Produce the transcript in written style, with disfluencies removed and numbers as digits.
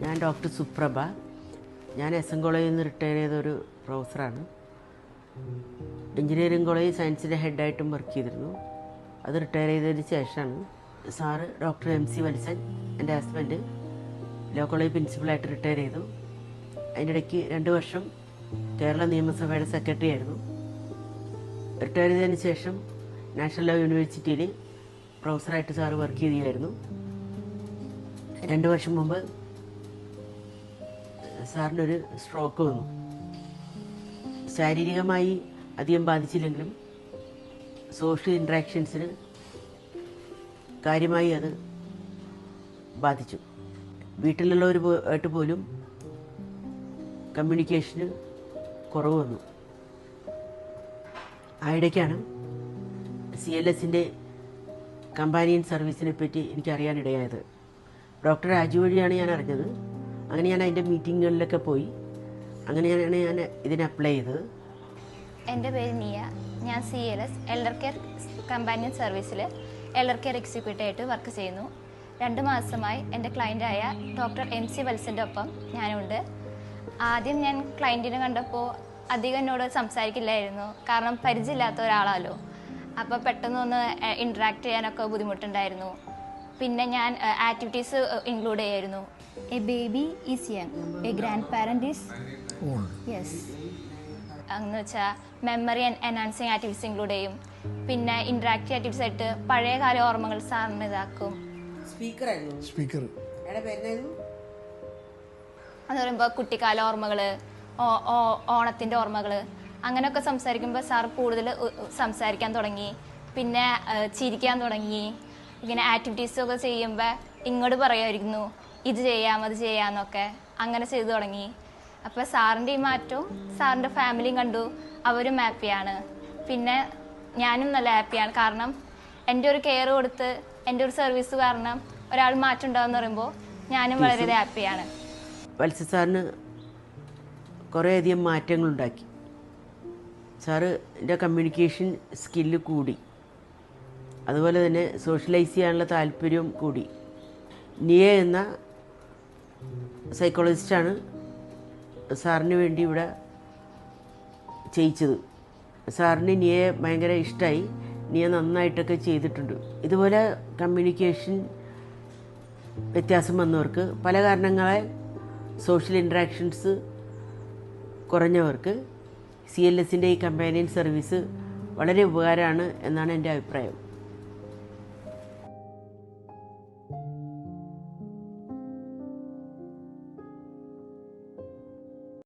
ഞാൻ ഡോക്ടർ സുപ്രഭ. ഞാൻ S N കോളേജിൽ നിന്ന് റിട്ടയർ ചെയ്തൊരു പ്രൊഫസറാണ്. എഞ്ചിനീയറിംഗ് കോളേജ് സയൻസിൻ്റെ ഹെഡായിട്ടും വർക്ക് ചെയ്തിരുന്നു. അത് റിട്ടയർ ചെയ്തതിന് ശേഷമാണ് സാറ് ഡോക്ടർ MC വത്സൻ, എൻ്റെ ഹസ്ബൻഡ്, ലോ കോളേജ് പ്രിൻസിപ്പളായിട്ട് റിട്ടയർ ചെയ്തു. അതിൻ്റെ ഇടയ്ക്ക് 2 വർഷം കേരള നിയമസഭയുടെ സെക്രട്ടറി ആയിരുന്നു. റിട്ടയർ ചെയ്തതിന് ശേഷം നാഷണൽ ലോ യൂണിവേഴ്സിറ്റിയിൽ പ്രൊഫസറായിട്ട് സാറ് വർക്ക് ചെയ്യുകയായിരുന്നു. 2 വർഷം മുമ്പ് സാറിനൊരു സ്ട്രോക്ക് വന്നു. ശാരീരികമായി അധികം ബാധിച്ചില്ലെങ്കിലും സോഷ്യൽ ഇൻട്രാക്ഷൻസിന് കാര്യമായി അത് ബാധിച്ചു. വീട്ടിലുള്ളവരുമായിട്ട് പോലും കമ്മ്യൂണിക്കേഷന് കുറവ് വന്നു. ആയിടയ്ക്കാണ് CLSൻ്റെ കമ്പാനിയൻ സർവീസിനെ പറ്റി എനിക്കറിയാനിടയായത്. ഡോക്ടർ രാജു വഴിയാണ് ഞാൻ അറിഞ്ഞത്. അങ്ങനെ ഞാൻ അതിൻ്റെ മീറ്റിങ്ങുകളിലൊക്കെ പോയി. അങ്ങനെയാണ് ഞാൻ ഇതിന് അപ്ലൈ ചെയ്തത്. എൻ്റെ പേര് നിയ. ഞാൻ CLS എൽഡർ കെയർ കമ്പാനിയൻ സർവീസിൽ എൽഡർ കെയർ എക്സിക്യൂട്ടീവ് ആയിട്ട് വർക്ക് ചെയ്യുന്നു. 2 മാസമായി എൻ്റെ ക്ലയൻറ്റായ ഡോക്ടർ MC വത്സൻ്റെ ഒപ്പം ഞാനുണ്ട്. ആദ്യം ഞാൻ ക്ലയൻറ്റിനെ കണ്ടപ്പോൾ അധികം എന്നോട് സംസാരിക്കില്ലായിരുന്നു. കാരണം പരിചയമില്ലാത്ത ഒരാളാണല്ലോ. അപ്പോൾ പെട്ടെന്നൊന്ന് ഇൻട്രാക്ട് ചെയ്യാനൊക്കെ ബുദ്ധിമുട്ടുണ്ടായിരുന്നു. പിന്നെ ഞാൻ ആക്ടിവിറ്റീസ് ഇൻക്ലൂഡ് ചെയ്യായിരുന്നു. A baby is young, A grand parent is old. Yes, എന്ന് വെച്ചാൽ മെമ്മറി എൻഹാൻസിങ് ആക്ടിവിറ്റീസ് ഇൻക്ലൂഡ് ചെയ്യും. പിന്നെ ഇൻട്രാക്റ്റീവ് ആക്ടിവിറ്റീസ് ആയിട്ട് പഴയ കാല ഓർമ്മകൾ സാറിന് ഇതാക്കും. സ്പീക്കർ എന്ന് പറയുമ്പോൾ കുട്ടിക്കാല ഓർമ്മകൾ, ഓണത്തിൻ്റെ ഓർമ്മകൾ, അങ്ങനെയൊക്കെ സംസാരിക്കുമ്പോൾ സാർ കൂടുതൽ സംസാരിക്കാൻ തുടങ്ങി. പിന്നെ ചിരിക്കാൻ തുടങ്ങി. ഇങ്ങനെ ആക്ടിവിറ്റീസൊക്കെ ചെയ്യുമ്പോൾ ഇങ്ങോട്ട് പറയുമായിരുന്നു, ഇത് ചെയ്യാം അത് ചെയ്യാമെന്നൊക്കെ. അങ്ങനെ ചെയ്തു തുടങ്ങി. അപ്പോൾ സാറിൻ്റെ ഈ മാറ്റവും സാറിൻ്റെ ഫാമിലിയും കണ്ടു. അവരും ഹാപ്പിയാണ്. പിന്നെ ഞാനും നല്ല ഹാപ്പിയാണ്. കാരണം എൻ്റെ ഒരു കെയർ കൊടുത്ത് എൻ്റെ ഒരു സർവീസ് കാരണം ഒരാൾ മാറ്റം ഉണ്ടാകുമെന്ന് പറയുമ്പോൾ ഞാനും വളരെ ഹാപ്പിയാണ്. വത്സ സാറിന് കുറേയധികം മാറ്റങ്ങളുണ്ടാക്കി. സാറ് എൻ്റെ കമ്മ്യൂണിക്കേഷൻ സ്കില്ല് കൂടി. അതുപോലെ തന്നെ സോഷ്യലൈസ് ചെയ്യാനുള്ള താല്പര്യവും കൂടി. നിയ എന്ന സൈക്കോളജിസ്റ്റാണ് സാറിന് വേണ്ടി ഇവിടെ ചെയ്യിച്ചത്. സാറിന് നിയയെ ഭയങ്കര ഇഷ്ടമായി. നിയ നന്നായിട്ടൊക്കെ ചെയ്തിട്ടുണ്ട്. ഇതുപോലെ കമ്മ്യൂണിക്കേഷൻ വ്യത്യാസം വന്നവർക്ക്, പല കാരണങ്ങളെ സോഷ്യൽ ഇൻട്രാക്ഷൻസ് കുറഞ്ഞവർക്ക് CLSൻ്റെ ഈ കമ്പാനിയൻ സർവീസ് വളരെ ഉപകാരമാണ് എന്നാണ് എൻ്റെ അഭിപ്രായം.